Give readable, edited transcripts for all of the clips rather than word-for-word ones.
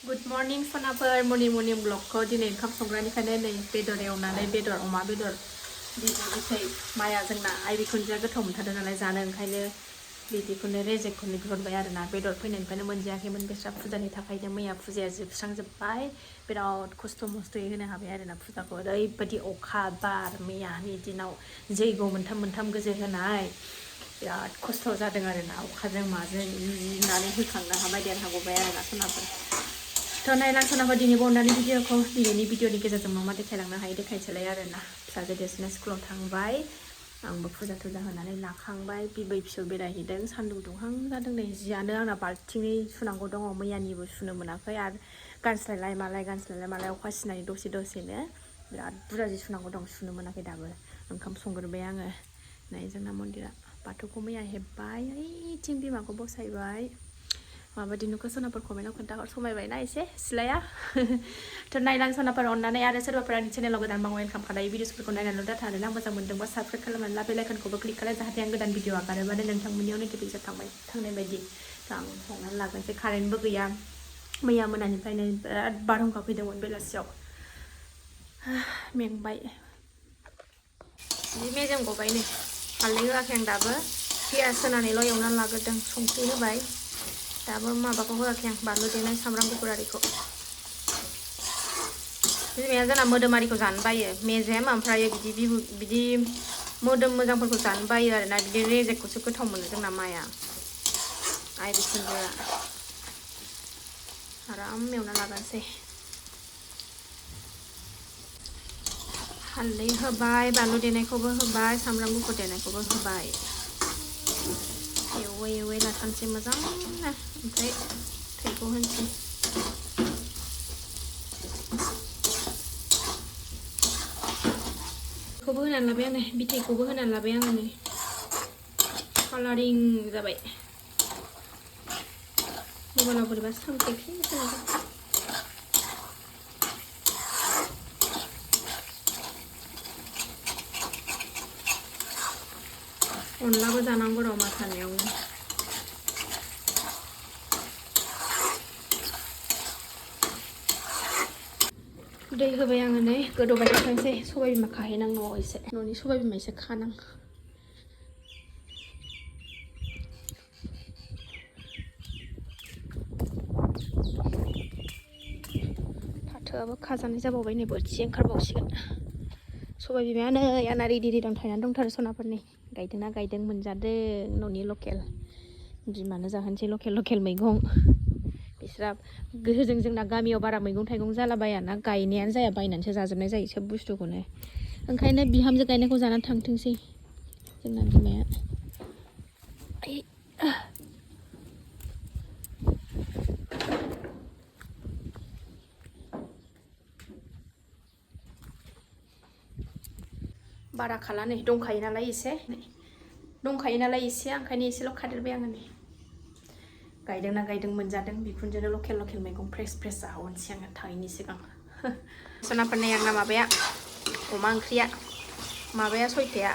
Good morning सनाफोर morning ब्लगखौ दिनै ओंखाम संग्रानिफ्रायनो नै बेदर एवनानै बेदर अमा बेदर बिदिनोसै माया जोंना आइ बिखुनजोआ गोथाव मोनथारदों नालाय जानो ओंखायनो बिदिखौनो रेजेकखौनो बिहरबाय आरोना बेदर फैनायनिफ्रायनो मोनजायाखैमोन बिस्रा फुजानि थाखायनो मैया फुजाया जोबस्रांजोब्बाय बिराद खस्थ' मस्थ'यै होनो हाबाय आरोना फुजाखौ ओरैबायदि अखा बार मैयानि दिनाव जैग' मोनथाम गोजो होनाय बिराद खस्थ' जादों आरोना अखाजों माजों गिनानै होखांनो हाबाय देरहागबाय आरोना सनाफोर थ' नायलां सनाफोर दिनै बनायनानै भिडिअखौ दिनैनि भिडिअनि गेजेरजों मा देखायलांनो हायो देखायसैलाय आरोना फिसाजो देरसिना स्कुलाव थांबाय आंबो फुजा थुजा होनानै लाखांबाय बिबै फिसौ बेरायहैदों सान्दुं दुंहां जादों नै जियानो आंना बाल्थिङै सुनांगौ दङ मैयानिबो सुनो मोनाखै आरो गानस्लायलाय मालाय अखा सिनाय दसेनो बिराद बुरजा जि सुनांगौ दं सुनो मोनाखै दाबो ओंखाम संग्रोबाय आङो नै जोंना मन्दिरा बाथौखौ मैया हेब्बाय ओइथिं बिमाखौ बसायबाय माबायदि नुखो सनाफोर कमेन्टआव खोन्थाहर समायबायना एसे सिलाया थ' नायलां सनाफोर अननानै आरो सोरबाफोर आंनि चेनेलाव गोदान वेलकाम खालायो भिडिअसफोरखौ नायनानै डाटा आरोना मोजां मोन्दोंबा साबस्क्राइब खालामनानै ला बेल आइकनखौबो क्लिक खालाम जाहाथे आं गोदान भिडिअ आगारोबानो नोंथांमोननियाव नटिफिकेसन थांनाय बायदि थ' आं संनानै लाग्रोनोसै कारेन्टबो गैया मैया मोनानिफ्रायनो बिराद बारहुंखा फैदोंमोन बेलासियाव मेंबाय जि मेजेम गबाय नै हालदै होआखै आं दाबो पियास होनानैल' एवनानै लाग्रोदों संख्रि होबाय दाबो माबाखौ होआखै आं बानलु देनाय सामब्राम गुफुर आरिखौ बिमाया जोंना मोदोमारिखौ जानो बायो मेजेम ओमफ्राय बिदि मोदोम मोजांफोरखौ जानो बायो आरोना बिदि रेजेकखौसो गोथाव मोनो जोंना माया आइ बिखुनजोआ आराम एवना लागानोसै हालदै होबाय बानलु देनायखौबो होबाय सामब्राम गुफुर देनायखौबो होबाय एवै लाथानोसै मोजांनो ओमफ्राय थैखौ होनोसै खौबो होनानै लाबाय आङो बिथैखौबो होनानै लाबाय आङो नै कालारिं जाबाय मबाइलाव बोरैबा साउन्ड खेबसे खोनादों अनलाबो जानांगौ र' माथानियावनो दै होबाय आङो नै गोदौबाय थाथोंसै सबाय बिमा खाहैनां न'आव एसे न'नि सबाय बिमा एसे खानां फाथोआबो खाजानाय जाबावबाय नै बोथिसे ओंखारबावसिगोन सबाय बिमायानो आंना रेडि थायनानै दंथारो सनाफोरनि गायदों मोनजादों न'नि लकेल बिमानो जाहोनोसै लकेल मैगं बिस्रा गोहोजों जोंना गामियाव बारा मैगं थाइगं जालाबायाना गायनायानो जाया बायनानैसो जाजोबनाय जायो सोब बुस्थुखौनो ओंखायनो बिहामजो गायनायखौ जानानै थांथोंसै जोंना बिमाया बारा खाला नै दंखायो नालाय एसे ओंखायनो एसेल' खादेरबाय आङो नै गायदों मोनजादों बिखुनजोनो लकेल मैगं फ्रेस जाहोनोसै आङो थाङैनि सिगां सनाफोरनि आंना माबाया अमा ओंख्रिया माबाया सयथाया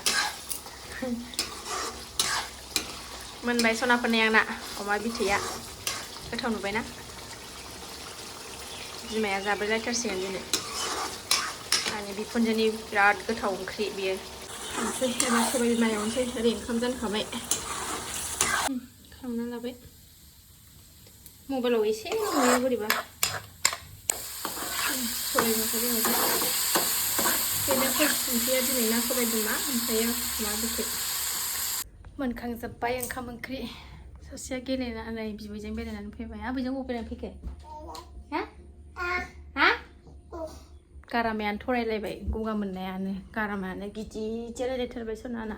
मोनबाय सनाफोरनि आंना अमा बिथैया गोथाव नुबायना बिमाया जाब्रेलायथारसिगोन दिनै आंनि बिखुनजोनि बिराद गोथाव ओंख्रि बियो ओमफ्राय सबाय बिमायावनोसै ओरै ओंखाम जानखाबाय खांना लाबाय मबाइलाव एसे नुयो बोरैबा सबाय बिमाखौ बेनोसै ओंख्रिया दिनै ना सबाय बिमा ओमफ्राय अमा बिथै मोनखांजोब्बाय ओंखाम ओंख्रि सासेया गेलेनानै बिबैजों बेरायनानै फैबाय आबैजों बबाव बेरायनो फैखो गारामायानो थरायलायबाय गगा मोननायानो गारामायानो गिदिर रायलायथारबाय सनाना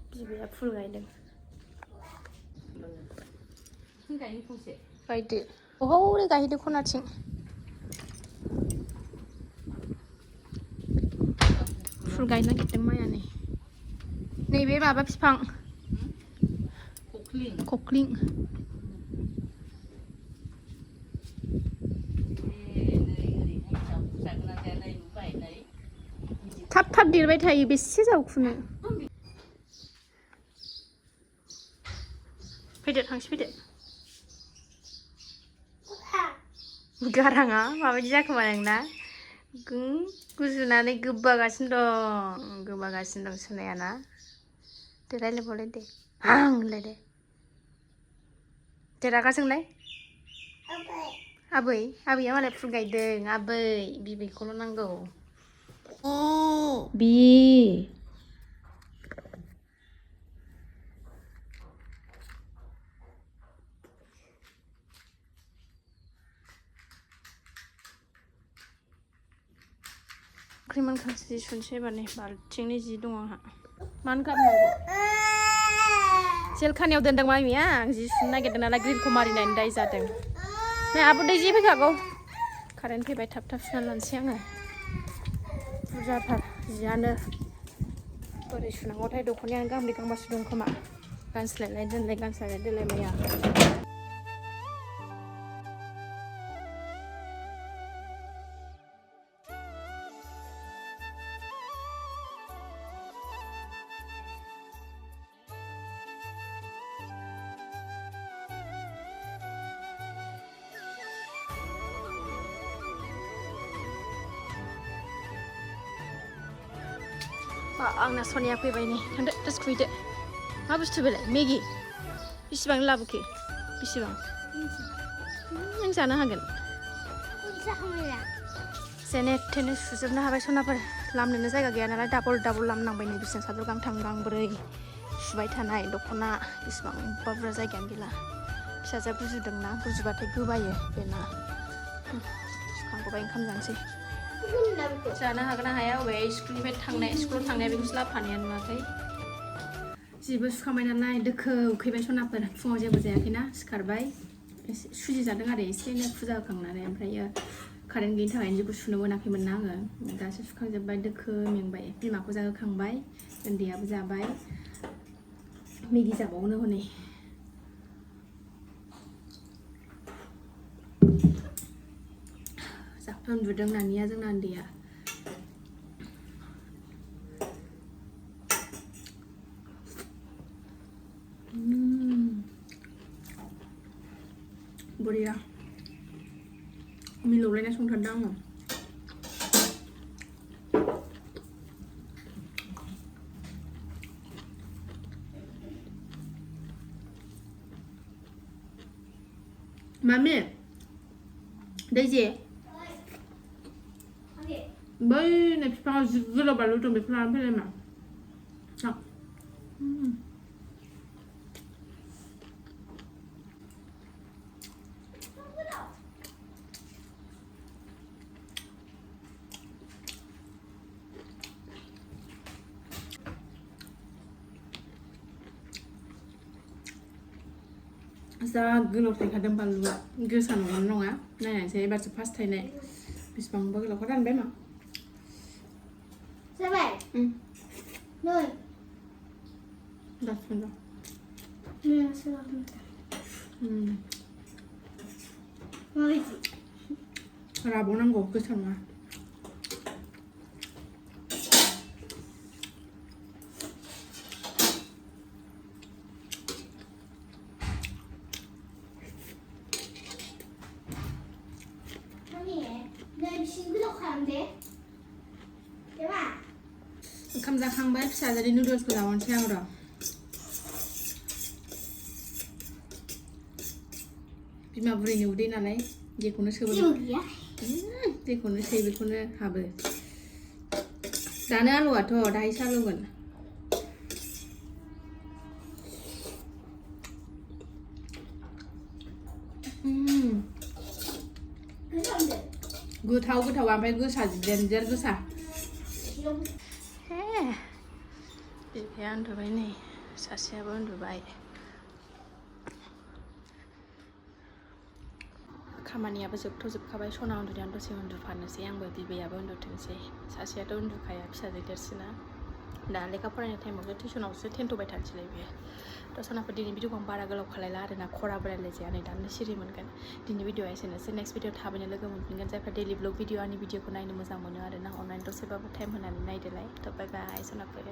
बिबैया फुल गायदों गायदो हौरै गायहैदो खनाथिं फुल गायनो नागिरदों माया नैबे माबा बिफां खख्लिं थाब देरबाय थायो बेसे जावखुनो फैदो थांसै फैदो गाराङा माबायदि जाखोमा नोंना गुजुनानै गोबागासिनो दं सोनायाना दे रायलायबावलाय दे आं होनलाय दे रागा जोंलाय आबैया मालाय फुल गायदों आबै बिबैखौल' नांगौ बि ओंख्रि मोनखांसै जि सुनसै एबार नै बाल्थिंनि जि दङ आंहा मानो गाबनांगौ जेलखानायाव दोनदों मामिया आं जि सुनो नागिरदों नालाय ग्रिलखौ मारिनायनि दाय जादों नै आब' दै जे फैखागौ कारेन्ट फैबाय थाब सुना लानोसै आङो बुरजाथार जियानो बोरै सुनांगौथाय दख'नायानो गांब्रै गांबासो दं खोमा गानस्लायलाय दोनलाय गानस्लायलाय दोनलाय मैया आंना सनिया फैबाय नै थांदो ड्रेस खुहैदो मा बुस्थु बेलाय मेगि बेसेबां लाबोखो बेसेबां नों जानो हागोन जेने थेने सुजोबनो हाबाय सनाफोर लामनोनो जायगा गैया नालाय डाबल लामनांबाय नै बिसना सादर गांथाम गांब्रै सुबाय थानाय दख'ना बेसेबांबा बुरजा जायगायानो गैला फिसाजोआ गुजुदोंना गुजुबाथाय गोबायो बेना सुखांगौबाय ओंखाम जानोसै जानो हागोन ना हाया अबे स्कुलाव थांनाया बेखौसो लाबोफानाया नुवाखै जिबो सुखांबाय नालाय दोखो उखैबाय सनाफोर फुङाव जेबो जायाखैना सिखारबाय एसे सुजि जादों आरो एसेनो फुजा होखांनानै ओमफ्रायो कारेन्ट गैयिनि थाखायनो जेबो सुनो मोनाखैमोन ना आङो दासो सुखांजोब्बाय दोखो मेंबाय बिमाखौ जाहोखांबाय उन्दैयाबो जाबाय मेगि जाबावनो हनै जाखां उन्दुदों नानिया जोंना उन्दैया बरिया मिलौलायनाय संथारदों आङो मामि दैजे बै नै बिफाङाव जि गोलाव बानलु दं बेखौ लानानै फैलाय मा जा गोलाव थायखादों बानलुआ गोसा नङा नायनायसै एबारसो फार्स्ट थायनाय बेसेबांबा गोलावखौ रानबाय मा जाबाय नै दासो राबावनांगौ गोसा नङा ओंखाम जाखांबाय फिसाजोनि नुडल्सखौ जाबावनोसै आं र' बिमा बुरैनि उदै नालाय जेखौनो सोबो जेखौनो सोयो बेखौनो हाबो दानो आलुआथ' दाहायसो आलौगोन गोथाव ओमफ्राय गोसा देन्जार गोसा बिफाया उन्दुबाय नै सासेयाबो उन्दुबाय खामानियाबो जोबखाबाय सना उन्दुनायाव दसे उन्दुफानोसै आंबो बिबैयाबो उन्दुथोंसै सासेयाथ' उन्दुखाया फिसाजो देरसिना दा लेखा फरायनाय टाइमावसो टिउसनावसो थेन्थ'बाय थानोसैलाय बियो थ' सनाफोर दिनै भिडिअखौ आं बारा गोलाव खालायला आरोना खराबो रायलायजाया नै दानो सिरि मोनगोन दिनै भिडिअआ एसेनोसै नेक्स्ट भिडिअ थाबैनो लोगो मोनफिनगोन जायफ्रा डेलि ब्लग भिडिअ आंनि भिडिअखौ नायनो मोजां मोनो आरोना अनलाइन दसेबाबो टाइम होनानै नायदोलाय थ' बाय बाय सनाफोर